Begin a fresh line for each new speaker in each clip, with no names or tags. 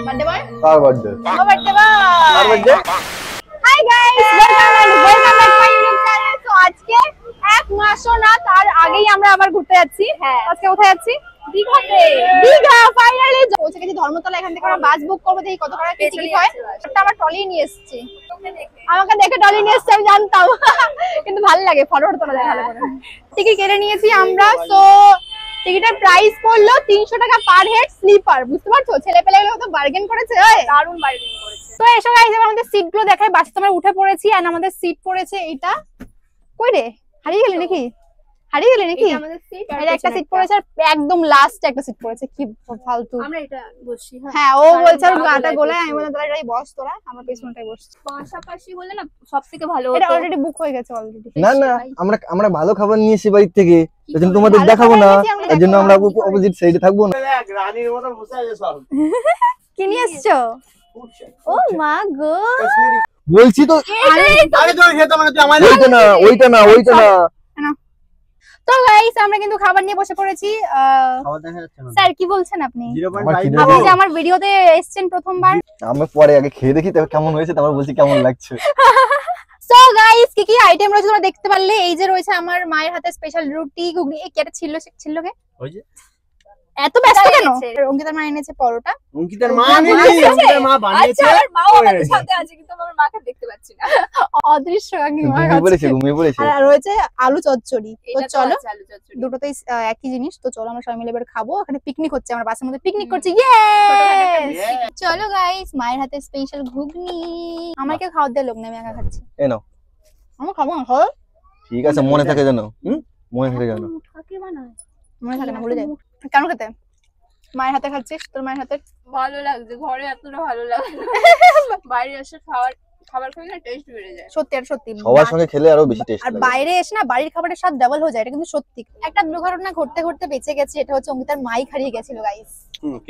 Birthday boy
কার birthday?
ও birthday boy
কার birthday?
Hi guys, welcome back my YouTube channel. তো আজকে এক মাসও না তার আগেই আমরা আবার ঘুরতে যাচ্ছি। হ্যাঁ, আজকে কোথায় যাচ্ছি? দীঘাতে। দীঘা ফাইনালি পৌঁছে গেছি ধর্মতলা। এখান থেকে আমরা বাস বুক করবো, দেখি কত টাকা কি টিকিট হয়। একটা আমরা ট্রলি নিয়ে এসেছি, আমাকে দেখে ট্রলি নিয়ে এসেছি আমি জানতাম, কিন্তু ভালো লাগে ফটো তোলা যায় ভালো করে। টিকিট কেটে নিয়েছি আমরা। তো টিকিটের প্রাইস পড়লো 300 টাকা পার হেড স্লিপার। বুঝতে পারছো, ছেলে পেলেগুলো তো বার্গেন করেছে, দারুণ বার্গেন করেছে। তো এসব গাইস আমাদের সিট গুলো দেখাই। বাসে আমরা উঠে পড়েছি আর আমাদের সিট পড়েছে এইটা। কই রে, হারিয়ে গেলি নাকি? হারিয়ে গেলি নাকি? আমাদের সিট এটা একটা সিট পড়েছে আর একদম লাস্ট একটা সিট পড়েছে। কি ফালতু, আমরা এটা বসছি। হ্যাঁ, ও বলছে আর গাটা গোলায়, আমি বললাম দাঁড়াই বস তোরা, আমরা পেছনটাই বসছি। পাশাপাশি হলে না সবথেকে ভালো হতো। এটা অলরেডি বুক হয়ে গেছে অলরেডি।
না না, আমরা ভালো খাবার নিয়েছি বাড়ি থেকে, এজন্য তোমাদের দেখাবো না, এজন্য আমরা অপোজিট সাইডে থাকবো না। রানীর মতো বসে আছে সব।
কি নিয়ে এসছো? ও মা গো,
বলছি তো আরে তো খেতে মানে তুই আমাদের ওইটা না
তো গাইস আমরা কিন্তু খাবার নিয়ে বসে পড়েছি।
খাবার দেখা যাচ্ছে না
স্যার কি বলছেন আপনি?
আপনি
যে আমার ভিডিওতে এসেছেন প্রথমবার।
আমরা পরে আগে খেয়ে দেখি তবে কেমন হয়েছে, তারপর বলছি কেমন লাগছে।
সো গাইস কি কি আইটেম রয়েছে তোমরা দেখতে পারলে। এই যে রয়েছে আমার মায়ের হাতে স্পেশাল রুটি ঘুগনি। এই কেটে ছিল কে? ওই যে এত ব্যস্ত কেন? অঙ্কিতার মা এনেছে পরোটা।
অঙ্কিতার মা এনেছে, অঙ্কিতার মা বানিয়েছে।
আচ্ছা, আমার মাও আমাদের সাথে আছে কিন্তু আমার মাকে দেখতে পাচ্ছি না, অদৃশ্য কাকিমা আছে।
ঘুমিয়ে পড়েছে।
আর রয়েছে আলু চচ্চড়ি। তো চলো দুটোতেই একই জিনিস। তো চলো আমরা সবাই মিলে এবার খাবো। এখানে পিকনিক হচ্ছে, আমরা বাসের মধ্যে পিকনিক করছি। ইয়েস, চলো গাইস, মায়ের হাতে স্পেশাল ঘুগনি। আমাকে খাওয়া দিয়ে লোক নেই, আমি একা খাচ্ছি।
এই নাও,
আমি খাবো না। খাও,
ঠিক আছে, মনে থাকে জানো। মনে থাকে জানো।
কাকে বানায় মনে থাকে না, ভুলে যাই। কেন খেতে? মায়ের হাতে খাচ্ছিস, তোর মায়ের হাতে ভালো লাগছে। ঘরে এতটা ভালো লাগে না, বাইরে এসে খাবার খেলে না টেস্ট বেড়ে যায়। সত্যি আর সত্যি
সবার সঙ্গে খেলে আরো বেশি টেস্ট
আর বাইরে এসে না বাড়ির খাবারের স্বাদ ডাবল হয়ে যায়। এটা কিন্তু সত্যি। একটা দুর্ঘটনা ঘটতে ঘটতে বেঁচে গেছে, এটা হচ্ছে অঙ্কিতার মাই হারিয়ে গেছিল গাইস।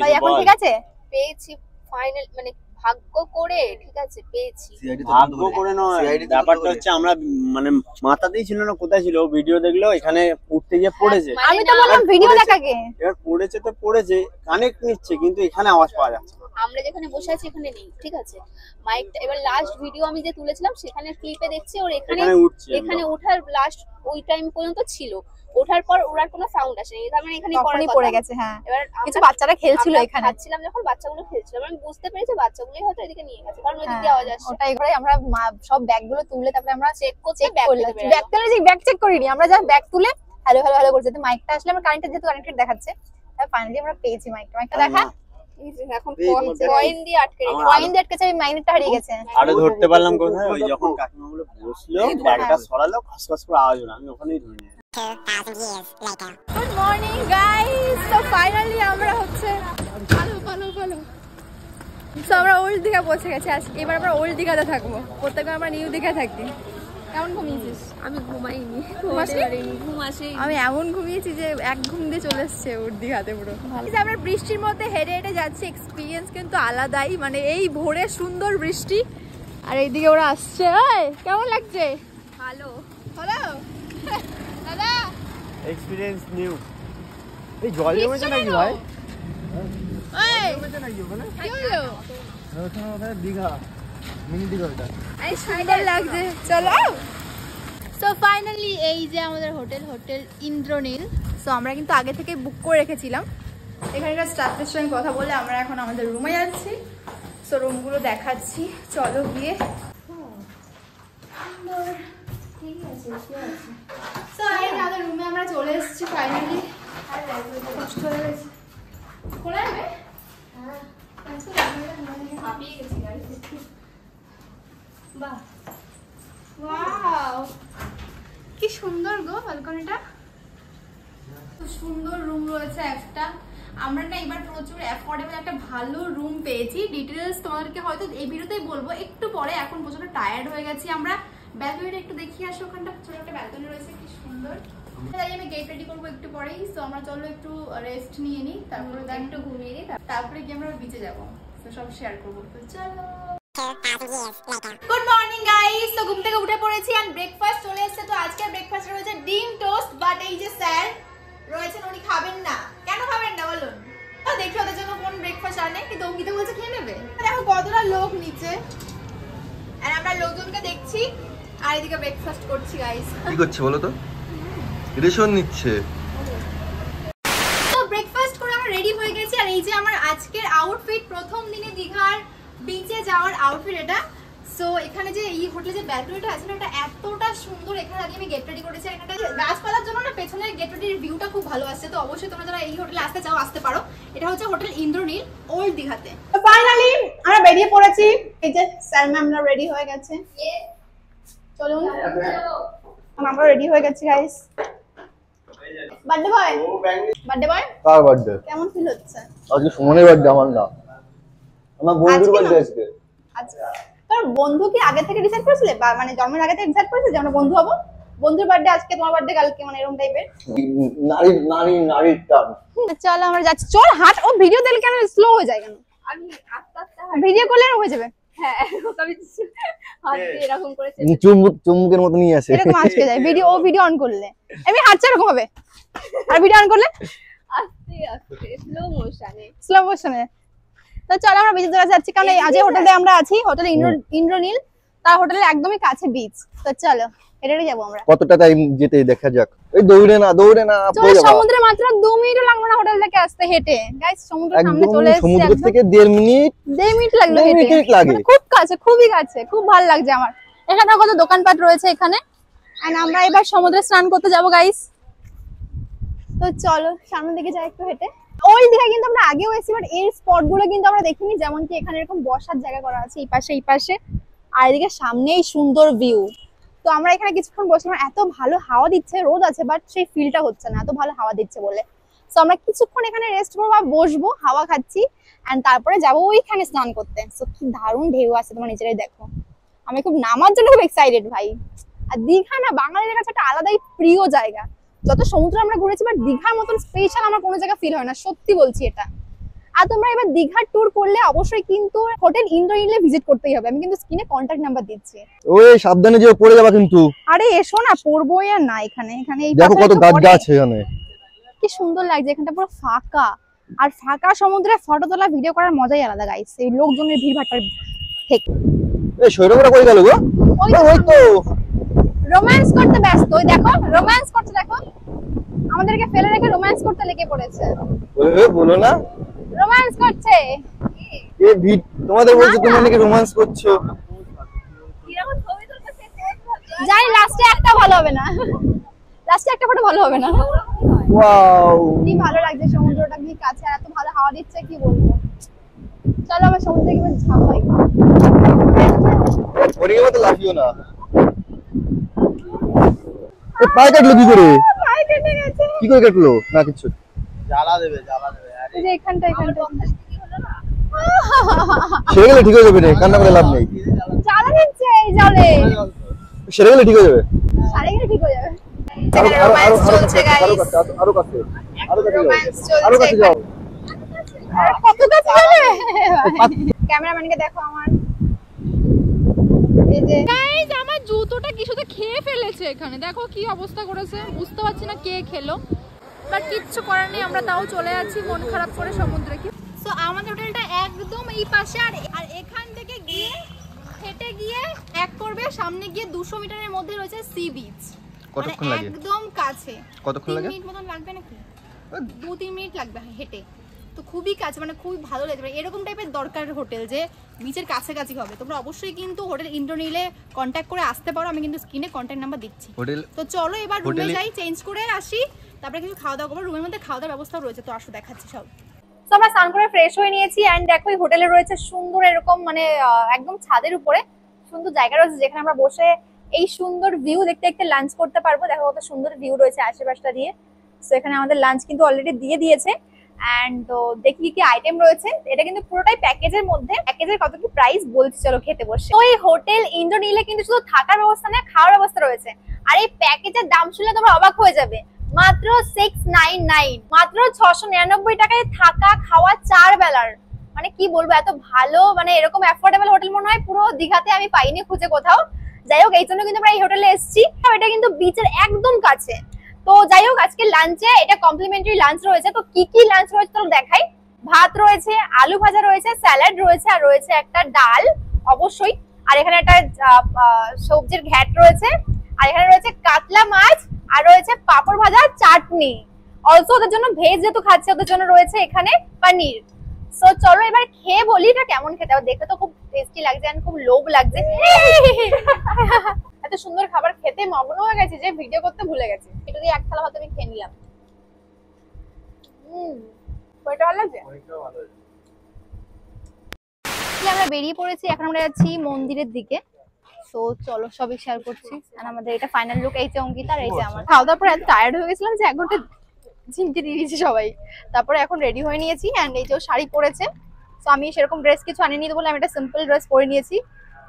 তাই এখন ঠিক আছে, পেয়েছি ফাইনাল, মানে ভাগ্য করে ঠিক আছে পেয়েছি।
ভাগ্য করে নয়, ব্যাপারটা হচ্ছে আমরা মানে মাথাতেই ছিল না কোথায় ছিল। ভিডিও দেখলো এখানে উঠতে গিয়ে পড়েছে।
আমি তো বললাম ভিডিও দেখাকে,
এবার পড়েছে তো পড়েছে, কানেক্ট নিচ্ছে কিন্তু এখানে আওয়াজ পাওয়া যাচ্ছে না।
আমরা যেখানে বসে আছি এখানে নেই, ঠিক আছে মাইকটা। এবার লাস্ট ভিডিও আমি যে তুলেছিলাম সেখানে ক্লিপে দেখছি ওর এখানে ওঠার লাস্ট ওই টাইম পর্যন্ত ছিল। ওঠার পর ওর আর কোনো সাউন্ড আসেনি, তার মানে এখানে
পড়ে গেছে। হ্যাঁ, এবার কিছু বাচ্চারা খেলছিল এখানে,
খাচ্ছিলাম যখন বাচ্চাগুলো খেলছিল, আমি বুঝতে পেরেছি বাচ্চাগুলোই হয়তো এদিকে নিয়ে গেছে, কারণ ওইদিক দিয়ে আওয়াজ আসছে।
ওটাই করে আমরা সব ব্যাগগুলো তুলে তারপরে আমরা চেক করলাম। ব্যাগ চেক করিনি আমরা, যা ব্যাগ তুলে হ্যালো হ্যালো হ্যালো করছে। তো মাইকটা আসলে আমরা কারেন্টের যেহেতু কানেক্টেড দেখাচ্ছে, তাই ফাইনালি আমরা পেয়েছি মাইকটা দেখা। এখন কয়েন দিয়ে আটকেছে, আমি মাইনেটটা হারিয়ে গেছে।
আরে ধরতে পারলাম কোথায়, ওই যখন কাকিমাগুলো বসলো ব্যাগটা সরালো খসখস করে আওয়াজ হলো, আমি ওখানেই ধরে নিয়ে।
Good morning guys. তো ফাইনালি আমরা হচ্ছে তো আমরা ওল্ড দীঘা পৌঁছে গেছি। আজকে এবার আমরা ওল্ড দীঘাতে থাকবো, প্রত্যেকবার আমরা নিউ দীঘা থাকি। কেমন ঘুমিয়েছিস?
আমি ঘুমাইনি,
আমি এমন ঘুমিয়েছি যে এক ঘুম দিয়ে চলে এসছে ওর দীঘাতে পুরো। আমরা বৃষ্টির মধ্যে হেঁটে হেঁটে যাচ্ছি, এক্সপিরিয়েন্স কিন্তু আলাদাই। মানে এই ভোরে সুন্দর বৃষ্টি আর এইদিকে ওরা আসছে। কেমন লাগছে?
ভালো
হ্যালো দাদা,
এক্সপেরিয়েন্স নিউ। এই জল জমেছে নাকি ভাই?
এই জমেছে নাকি ওখানে? কি হলো?
ওখানে দীঘা মিনি দীঘাটা
এই সুন্দর লাগছে। চলো। সো ফাইনালি এই যে আমাদের হোটেল ইন্দ্রনীল। সো আমরা কিন্তু আগে থেকে বুক করে রেখেছিলাম। এখানকার স্টাফের সঙ্গে কথা বলে আমরা এখন আমাদের রুমে যাচ্ছি। সো রুমগুলো দেখাচ্ছি, চলো গিয়ে। সো এই আমাদের রুমে আমরা চলে এসেছি ফাইনালি। আর কষ্ট হয়ে গেছে। কোথায় যাবে? হ্যাঁ, হাঁপিয়ে গেছি গাড়িতে। বাহ, ওয়াও কি সুন্দর গো ব্যালকনিটা। খুব সুন্দর রুম রয়েছে একটা। আমরা না এবার প্রচুর অ্যাফোর্ডেবল একটা ভালো রুম পেয়েছি। ডিটেইলস তোমাদেরকে হয়তো এই ভিডিওতেই বলবো একটু পরে। এখন প্রচুর টায়ার্ড হয়ে গেছি আমরা। ব্যালকনিটা একটু দেখিয়ে আসো, ওখানটা ছোট একটা ব্যালকনি রয়েছে, কি সুন্দর। তাই আমি গেট রেডি করবো একটু পরেই। সো আমরা চলো একটু রেস্ট নিয়ে নিই, তারপরে একটু ঘুমিয়ে নিই, তারপরে গিয়ে আমরা বিচে যাবো। তো সব শেয়ার করবো। তো চলো। Good morning guys. তো ঘুম থেকে উঠে পড়েছি আর ব্রেকফাস্ট চলে এসেছে। তো আজকে ব্রেকফাস্ট রয়েছে ডিম টোস্ট। বাট এই যে স্যার রয়েছেন, উনি খাবেন না। কেন খাবেন না বলুন? দেখি ওদের জন্য কোন ব্রেকফাস্ট আনে, কিন্তু অঙ্কিতা বলছে খেয়ে নেবে। দেখো কতটা লোক নিচে, আর আমরা লোকজনকে দেখছি আর এদিকে ব্রেকফাস্ট করছি গাইস।
কি করছে বলো তো? রেশন নিচ্ছে।
তো ব্রেকফাস্ট করে আমরা রেডি হয়ে গেছি, আর এই যে আমার আজকের আউটফিট, প্রথম দিনে দীঘার বিচে যাওয়ার আউটফিট এটা। সো এখানে যে এই হোটেলে যে ব্যালকনিটা আছে না, এটা এতটা সুন্দর। এখানে আগে আমি গেট রেডি করেছি, আর এখানে গাছপালার জন্য না পেছনে গেট রেডির ভিউটা খুব ভালো আসছে। তো অবশ্যই তোমরা যারা এই হোটেলে আসতে চাও আসতে পারো। এটা হচ্ছে হোটেল ইন্দ্রনীল, ওল্ড দীঘাতে। তো ফাইনালি আমরা বেরিয়ে পড়েছি। এই যে স্যার ম্যামরা রেডি হয়ে গেছে, চলুন আমরা রেডি হয়ে গেছি guys. Birthday boy, birthday boy
কার বার্থডে?
কেমন ফিল হচ্ছে?
আজকে সুমনের বার্থডে, আমার না, আমার বন্ধুর বার্থডে আজকে।
আচ্ছা, তোর বন্ধু কি আগে থেকে ডিসাইড করেছিলে, বা মানে জন্মের আগে থেকে ডিসাইড করেছিলে যে আমরা বন্ধু হবো? বন্ধুর বার্থডে আজকে, তোমার বার্থডে কালকে, মানে এরকম টাইপের?
নারী টান।
চল আমরা যাচ্ছি, চল হাট। ও ভিডিও দিলে কেন স্লো হয়ে যায় কেন?
আমি আস্তে আস্তে
ভিডিও করলে হয়ে যাবে।
হ্যাঁ আমি হাত দিয়ে এরকম করে
চুমুকের মতো নিয়ে আসে,
এরকম আজকে যায় ভিডিও। ও ভিডিও অন করলে আমি হাঁটছে এরকম হবে, আর ভিডিও অন করলে
আস্তে আস্তে স্লো মোশনে।
স্লো মোশনে। তো চল আমরা বিচে যাচ্ছি, কারণ এই আজ হোটেলে আমরা আছি, হোটেল ইন্দ্রনীল। তার হোটেলের একদমই কাছে বিচ। তো চলো এটাই যাবো আমরা।
কতটা টাইম যেতে দেখা যাক। এই দৌড়ে না
চলো, সমুদ্রে মাত্র 2 মিনিটও লাগবে না হোটেল থেকে আসতে হেঁটে। গাইস সমুদ্রের সামনে চলে এসেছি,
সমুদ্র থেকে 1.5 মিনিট
লাগলো হেঁটে। মানে খুব কাছে, খুবই কাছে, খুব ভালো লাগছে আমার। এখানে কত দোকানপাট রয়েছে এখানে। আর আমরা এবার সমুদ্রে স্নান করতে যাবো গাইস। তো চলো সামনের দিকে যাই একটু হেঁটে। ওই দিকে কিন্তু আমরা আগেও এসেছি, বাট এর স্পট গুলো কিন্তু আমরা দেখিনি। যেমন কি এখানে এরকম বসার জায়গা করা আছে এই পাশে, আর এদিকে সামনেই সুন্দর ভিউ। তো আমরা এখানে কিছুক্ষণ বসলাম, এত ভালো হাওয়া দিচ্ছে, রোদ আছে বাট সেই ফিলটা হচ্ছে না, এত ভালো হাওয়া দিচ্ছে বলে। তো আমরা কিছুক্ষণ এখানে রেস্ট করবো বা বসবো, হাওয়া খাচ্ছি, এন্ড তারপরে যাবো ওইখানে স্নান করতে। তো কি দারুণ ঢেউ আছে, তোমরা নিজেরাই দেখো। আমি খুব নামার জন্য খুব এক্সাইটেড ভাই। আর দীঘা না বাঙালিদের কাছে একটা আলাদাই প্রিয় জায়গা। যত সমুদ্র আমরা ঘুরেছি, বাট দীঘার মতন স্পেশাল আমার কোনো জায়গা ফিল হয় না, সত্যি বলছি এটা। আর তোমরা এবার দীঘার ট্যুর করলে অবশ্যই কিন্তু হোটেল ইন্দ্রনীলে ভিজিট করতেই হবে। আমি কিন্তু স্ক্রিনে কন্টাক্ট নাম্বার দিচ্ছি।
ওই সাবধানে যেও, পড়ে যাবা কিন্তু।
আরে এসো না, পড়বোই আর না। এখানে এই
দেখো কত গাছ আছে এখানে,
কি সুন্দর লাগছে। এখানটা পুরো ফাঁকা, আর ফাঁকা সমুদ্রে ফটো তোলা ভিডিও করার মজাই আলাদা গাইস, এই লোকজনের ভিড়ভাট্টার থেকে।
এই সৈরবরা কই গেল গো? ওই তো
রোম্যান্স করতে ব্যস্ত। ওই দেখো রোম্যান্স করতে, দেখো আমাদেরকে ফেলে রেখে রোম্যান্স করতে লেগে পড়েছে।
বলো না,
রোম্যান্স করছে।
এই ভিড় তোমাদের বলছে, তোমরা নাকি রোম্যান্স করছো।
এরকম ছবি তুলতে শেষ
জানি লাস্টে একটা ভালো হবে না, লাস্টে একটা ফটো ভালো হবে না।
ওয়াও,
কি ভালো লাগছে সমুদ্রটা, কি কাছে, আর এত ভালো হাওয়া দিচ্ছে, কি বলবো। চলো আমরা সমুদ্রে গিয়ে ঝাঁপাই।
ওরিকে মতো লাফিও না। এ পায়ে কাটলো কি করে?
পায়ে কেটে গেছে।
কি করে কাটলো? না কিছু,
জ্বালা দেবে।
এই যে এখানটা
কি হলো না?
সেরে গেলে ঠিক হয়ে যাবে রে, কান্না করে লাভ নেই।
জ্বালা দিচ্ছে এই জলে,
সেরে গেলে ঠিক হয়ে যাবে।
সারে গেলে ঠিক হয়ে যাবে।
রোম্যান্স
চলছে গাইস,
আরো কাছে
রোম্যান্স
আরো কাছে
চলছে।
যাও।
কত কাছে গেলে? ক্যামেরাম্যানকে দেখো আমার, এই যে গাইস আমার জুতোটা কিছুতে খেয়ে ফেলেছে। এখানে দেখো কি অবস্থা করেছে, বুঝতে পারছি না কে খেলো, বাট কিচ্ছু করার নেই। আমরা তাও চলে যাচ্ছি মন খারাপ করে সমুদ্রে। কি সো আমাদের হোটেলটা একদম এই পাশে, আর এখান থেকে গিয়ে হেঁটে গিয়ে এক করবে, সামনে গিয়ে 200 মিটারের মধ্যে রয়েছে সি বিচ।
কতক্ষণ লাগে?
একদম কাছে।
কতক্ষণ লাগে?
3 মিনিট মতন লাগবে নাকি, 2-3 মিনিট লাগবে হেঁটে। তো খুবই কাছে, মানে খুবই ভালো লাগবে। এরকম টাইপের দরকার হোটেল যে বিচের কাছাকাছি হবে। তোমরা অবশ্যই কিন্তু হোটেল ইন্দ্রনীলে কন্ট্যাক্ট করে আসতে পারো। আমি কিন্তু স্ক্রিনে কন্ট্যাক্ট নাম্বার দিচ্ছি। তো চলো এবার রুমে যাই, চেঞ্জ করে আসি, তারপরে কিছু খাওয়া দাওয়া করবো। রুমের মধ্যে খাওয়া দাওয়ার ব্যবস্থা রয়েছে, তো আসো দেখাচ্ছি সব। তো আমরা স্নান করে ফ্রেশ হয়ে নিয়েছি, এন্ড দেখো এই হোটেলে রয়েছে সুন্দর এরকম, মানে একদম ছাদের উপরে সুন্দর জায়গা রয়েছে, যেখানে আমরা বসে এই সুন্দর ভিউ দেখতে দেখতে লাঞ্চ করতে পারবো। দেখো কত সুন্দর ভিউ রয়েছে আশেপাশটা দিয়ে। তো এখানে আমাদের লাঞ্চ কিন্তু অলরেডি দিয়ে দিয়েছে। এন্ড দেখি কি আইটেম রয়েছে। এটা কিন্তু পুরোটাই প্যাকেজের মধ্যে। প্যাকেজের কত কি প্রাইস বলছি, চলো খেতে বসে। তো এই হোটেল ইন্দ্রনীলে কিন্তু শুধু থাকার ব্যবস্থা না, খাওয়ার ব্যবস্থা রয়েছে। আর এই প্যাকেজের দাম শুনলে তোমরা অবাক হয়ে যাবে, মাত্র 699, মাত্র 699 টাকায় থাকা খাওয়া 4 বেলার। মানে কি বলবো, এত ভালো, মানে এরকম অ্যাফোর্ডেবল হোটেল মনে হয় পুরো দীঘাতে আমি পাইনি খুঁজে কোথাও। যাই হোক, এই জন্য কিন্তু আমরা এই হোটেলে এসেছি। এটা কিন্তু বিচের একদম কাছে। তো যাই হোক, আজকে লাঞ্চে এটা কমপ্লিমেন্টারি লাঞ্চ রয়েছে। তো কি কি লাঞ্চ রয়েছে তোমরা দেখাই। ভাত রয়েছে, আলু ভাজা রয়েছে, স্যালাড রয়েছে, আর রয়েছে একটা ডাল অবশ্যই। আর এখানে একটা সবজির ঘ্যাট রয়েছে, আর এখানে রয়েছে কাতলা মাছ, আর রয়েছে পাপড় ভাজা, চাটনি। অলসো ওদের জন্য ভেজ যেহেতু খাচ্ছে, ওদের জন্য রয়েছে এখানে পনির। সো চলো এবার খেয়ে বলি এটা কেমন খেতে হবে। দেখতে তো খুব টেস্টি লাগছে, আর খুব লোভ লাগছে। এত সুন্দর খাবার খেতে মগ্ন হয়ে গেছে যে ভিডিও করতে ভুলে গেছি। এটা দিয়ে এক থালা ভাত আমি খেয়ে নিলাম। ওইটা ভালো লাগছে। আমরা বেরিয়ে পড়েছি, এখন আমরা যাচ্ছি মন্দিরের দিকে। তো চলো সবই শেয়ার করছি। আর আমাদের এটা ফাইনাল লুক। এই যে অঙ্কিতা আর এই যে আমার। খাওয়া দাওয়ার পর এত টায়ার্ড হয়ে গেছিলাম যে 1 ঘন্টা ঝিমকে দিয়ে দিয়েছি সবাই। তারপরে এখন রেডি হয়ে নিয়েছি, এন্ড এই যে শাড়ি পরেছে। তো আমি সেরকম ড্রেস কিছু আনিনি তো বলে আমি একটা সিম্পল ড্রেস পরে নিয়েছি।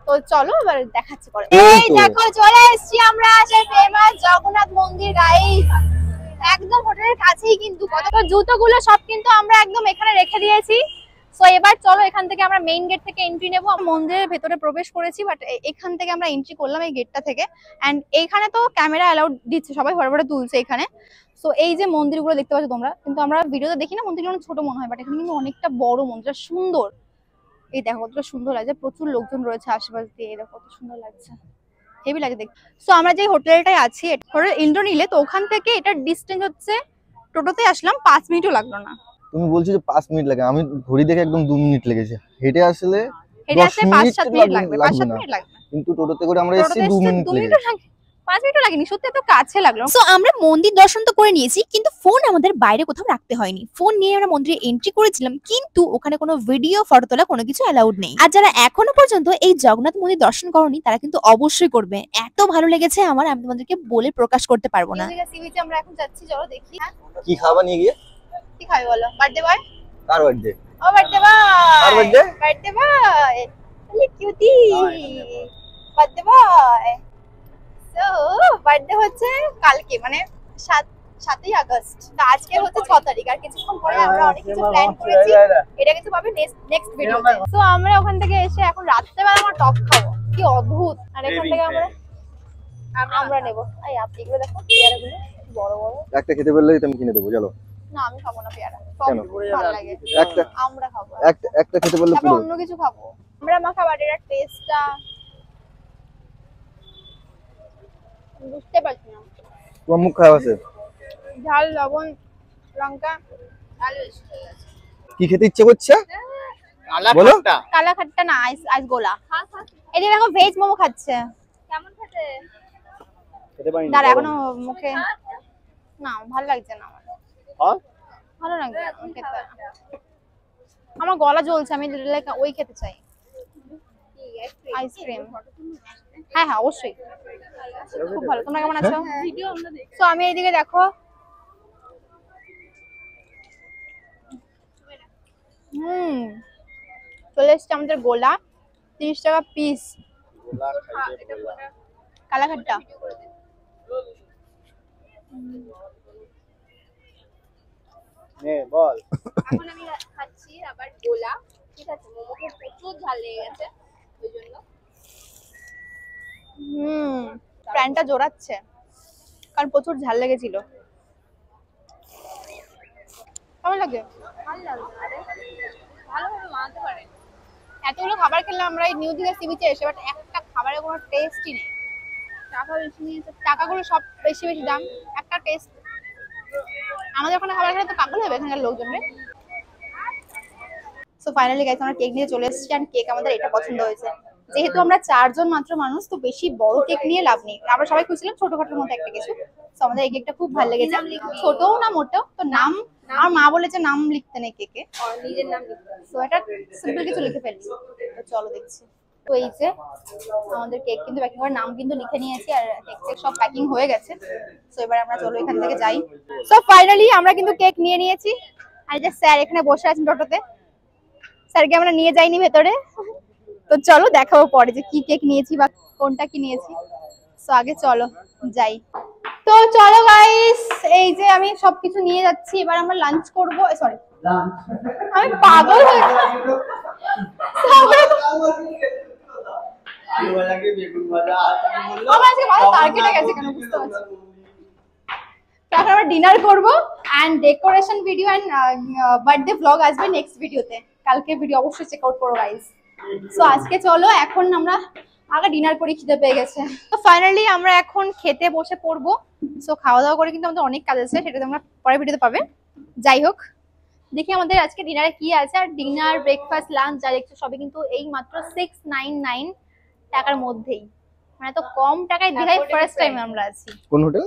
তো চলো এবার দেখাচ্ছি পরে। এই দেখো চলে এসেছি আমরা সেই ফেমাস জগন্নাথ মন্দির গাইস। একদম হোটেলের কাছেই কিন্তু। কতটা জুতোগুলো সব কিন্তু আমরা একদম এখানে রেখে দিয়েছি। সো এবার চলো এখান থেকে আমরা মেইন গেট থেকে এন্ট্রি নেব। মন্দিরের ভেতরে প্রবেশ করেছি, বাট এখান থেকে আমরা এন্ট্রি করলাম এই গেটটা থেকে। এন্ড এইখানে তো ক্যামেরা অ্যালাউড দিচ্ছে, সবাই ঘরে ঘরে তুলছে এখানে। সো এই যে মন্দিরগুলো দেখতে পাচ্ছ তোমরা, কিন্তু আমরা ভিডিওতে দেখি না মন্দিরগুলো ছোট মনে হয়, বাট এখানে কিন্তু অনেকটা বড় মন্দির, সুন্দর। এই দেখো কতটা সুন্দর লাগছে, প্রচুর লোকজন রয়েছে আশেপাশ দিয়ে। এই দেখো কত সুন্দর লাগছে, হেভি লাগে দেখতে। সো আমরা যে হোটেলটায় আছি, হোটেল ইন্দ্রনীলে, তো ওখান থেকে এটা ডিস্টেন্স হচ্ছে, টোটোতে আসলাম 5 মিনিটও লাগলো না।
তুমি বলছো যে 5 মিনিট লাগে, আমি ঘড়ি দেখে একদম 2 মিনিট লেগেছে। হেঁটে আসলে
5-7 মিনিট লাগবে, 5-7 মিনিট লাগবে।
কিন্তু টোটোতে করে আমরা এসেছি 2 মিনিট লেগেছে।
5 মিনিটও লাগেনি, সত্যি এত কাছে লাগলো।
সো আমরা মন্দির দর্শন তো করে নিয়েছি, কিন্তু ফোন আমাদের বাইরে কোথাও রাখতে হয়নি। ফোন নিয়ে আমরা মন্দিরে এন্ট্রি করেছিলাম, কিন্তু ওখানে কোনো ভিডিও, ফটো তোলা কোনো কিছু অ্যালাউড নেই। আর যারা এখনো পর্যন্ত এই জগন্নাথ মন্দির দর্শন করনি, তারা কিন্তু অবশ্যই করবে। এত ভালো লেগেছে আমার, আমি তোমাদেরকে বলে প্রকাশ করতে পারবো না।
সি বিচে আমরা এখন যাচ্ছি, চলো দেখি।
কি খাবা নিয়ে গিয়ে?
কি খাই বলো? Birthday boy?
কার বার্থডে?
ও বার্থডে বয়।
কার বার্থডে?
Birthday boy. আরে কিউটি। Birthday boy. তো বার্থডে হচ্ছে কালকে, মানে 7ই আগস্ট। তো আজকে হচ্ছে 6 তারিখ। আর কিছুক্ষণ পরে আমরা অনেক কিছু প্ল্যান করেছি, এটা কিছু পাবে নেক্সট ভিডিওতে। তো আমরা ওখান থেকে এসে এখন রাত্রেবেলা আমরা টপ খাবো, কি অদ্ভুত। আর এখান থেকে আমরা নেব। এই আপনি এগুলো দেখো, পেয়ারাগুলো বড় বড়।
একটা খেতে বললে আমি কিনে দেবো, চলো।
না আমি খাবো না পেয়ারা,
কেন?
ভালো লাগে।
একটা
আমরা খাবো,
একটা খেতে বললে
তারপর
পুরো
অন্য কিছু খাবো। আমরা মাখা বাটির টেস্টটা বুঝতে পারছি না।
তোমার মুখ খারাপ আছে।
ঝাল, লবণ, লঙ্কা, আলু বেশি হয়ে গেছে।
কি খেতে ইচ্ছে করছে বলো?
কালা খাট্টা না, আইস গোলা। এই যে দেখো ভেজ মোমো খাচ্ছে। কেমন খেতে?
খেতে পারিনি।
দাঁড়া এখনো মুখে না, ভালো লাগছে না আমার।
হ্যাঁ
ভালো লাগছে না খেতে। আমার গলা জ্বলছে, আমি ওই খেতে চাই, আইসক্রিম। হ্যাঁ হ্যাঁ অবশ্যই, খুব ভালো। তোমরা কেমন আছো? তো আমি এইদিকে দেখো, চলে এসছে আমাদের গোলা, 30 টাকা পিস। কালাঘাটটা
বল।
এখন আমি খাচ্ছি আবার গোলা, ঠিক আছে। মোমোতে প্রচুর ঝাল লেগে গেছে, ওই জন্য
প্যানটা জোরাচ্ছে, কারণ প্রচুর ঝাল লেগেছিল। কেমন লাগে?
ভালো লাগলো। আরে ভালোভাবে বানাতে পারে।
এতগুলো খাবার খেলাম আমরা এই নিউ দিঘা সি বিচে এসে, বাট একটা খাবারের কোনো টেস্টই নেই।
টাকা বেশি নিয়েছে,
টাকাগুলো সব বেশি বেশি দাম, একটা টেস্ট। আমাদের ওখানে খাবার খেলে তো পাগল হবে এখানকার লোকজন রে। সো ফাইনালি গাইস আমরা কেক নিয়ে চলে এসেছি, আর কেক আমাদের এটা পছন্দ হয়েছে। যেহেতু আমরা 4 জন মাত্র মানুষ, তো বেশি বড় কেক নিয়ে লাভ নেই। আমরা সবাই খুঁজছিলাম ছোটখাটোর মধ্যে একটা কিছু। তো আমাদের এই কেকটা খুব ভালো লেগেছে, ছোটও না মোটেও। তো নাম, আমার মা বলেছে নাম লিখতে নেই কেকে,
নিজের নাম লিখতে।
তো এটা সিম্পল কিছু লিখে ফেলছি। তো চলো দেখছি। তো এই যে আমাদের কেক কিন্তু প্যাকিং করে, নাম কিন্তু লিখে নিয়েছি, আর কেক সব প্যাকিং হয়ে গেছে। তো এবার আমরা চলো এখান থেকে যাই। সো ফাইনালি আমরা কিন্তু কেক নিয়ে নিয়েছি, আর এই যে স্যার এখানে বসে আছেন টোটোতে। স্যারকে আমরা নিয়ে যাইনি ভেতরে, তো চলো দেখাবো পরে যে কি কেক নিয়েছি বা কোনটা কি নিয়েছি। তো আগে চলো যাই। তো চলো গাইস, এই যে আমি সবকিছু নিয়ে যাচ্ছি। এবার আমরা লাঞ্চ করবো। সরি, আমি পাগল হয়ে ডিনার করবো। And decoration video and birthday blog আসবে নেক্সট ভিডিওতে। কালকে ভিডিও অবশ্যই চেক আউট করো গাইস। সো আজকে চলো এখন আমরা আগে ডিনার করি, খিদে পেয়ে গেছে। তো ফাইনালি আমরা এখন খেতে বসে পড়বো। সো খাওয়া দাওয়া করে কিন্তু আমাদের অনেক কাজ আছে, সেটা তোমরা পরের ভিডিওতে পাবে। যাই হোক, দেখি আমাদের আজকে ডিনারে কি আছে। আর ডিনার, ব্রেকফাস্ট, লাঞ্চ যা দেখছো সবই কিন্তু এই মাত্র 699 টাকার মধ্যেই, মানে তো কম টাকায় দীঘায় ফার্স্ট টাইম আমরা আছি।
কোন হোটেল?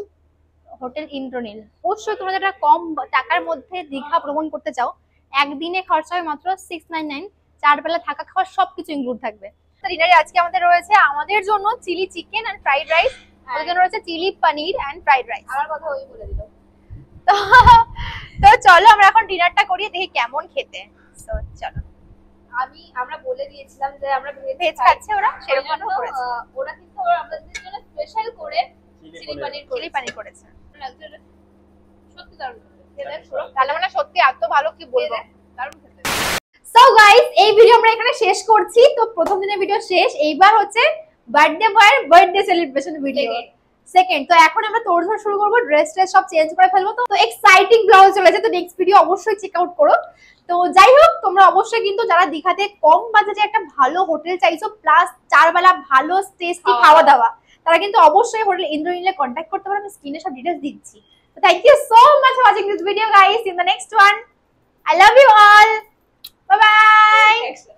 হোটেল ইন্দ্রনীল। অবশ্যই তোমরা যারা কম টাকার মধ্যে দীঘা ভ্রমণ করতে চাও, একদিনে খরচা হয় মাত্র 699, 4 বেলা থাকা খাওয়া সবকিছু ইনক্লুড থাকবে। ডিনারে আজকে আমাদের রয়েছে আমাদের জন্য chilli chicken and fried rice, আমাদের জন্য রয়েছে chilli paneer and fried rice.
আমার কথা ওই বলে দিল।
তো চলো আমরা এখন ডিনারটা করি, দেখি কেমন খেতে। তো চলো,
আমরা বলে দিয়েছিলাম যে আমরা
ভেজ খাচ্ছে ওরা, সেরকম করেছে।
ওরা কিন্তু আমাদের জন্য স্পেশাল করে চিলি পানির
করেছে।
সত্যি দারুণ
তাহলে মানে সত্যি এত ভালো, কি বলবো।
দারুণ খেতে।
সো গাইস, এই ভিডিও আমরা এখানে শেষ করছি। তো প্রথম দিনের ভিডিও শেষ, এইবার হচ্ছে বার্থডে বয়ের বার্থডে সেলিব্রেশন ভিডিও সেকেন্ড। তো এখন আমরা তোড়জোড় শুরু করবো, ড্রেস সব চেঞ্জ করে ফেলবো। তো এক্সাইটিং ব্লগ চলেছে, তো নেক্সট ভিডিও অবশ্যই চেক আউট করো। তো যাই হোক, তোমরা অবশ্যই কিন্তু যারা দীঘাতে কম বাজেটে একটা ভালো হোটেল চাইছো, প্লাস 4 বেলা ভালো টেস্টি খাওয়া দাওয়া, তারা কিন্তু অবশ্যই হোটেল ইন্দ্রনীলে কন্ট্যাক্ট করতে পারো। আমি স্ক্রিনে সব ডিটেইলস দিচ্ছি। তো thank you so much for watching this video guys. In the next one, I love you all. Bye bye.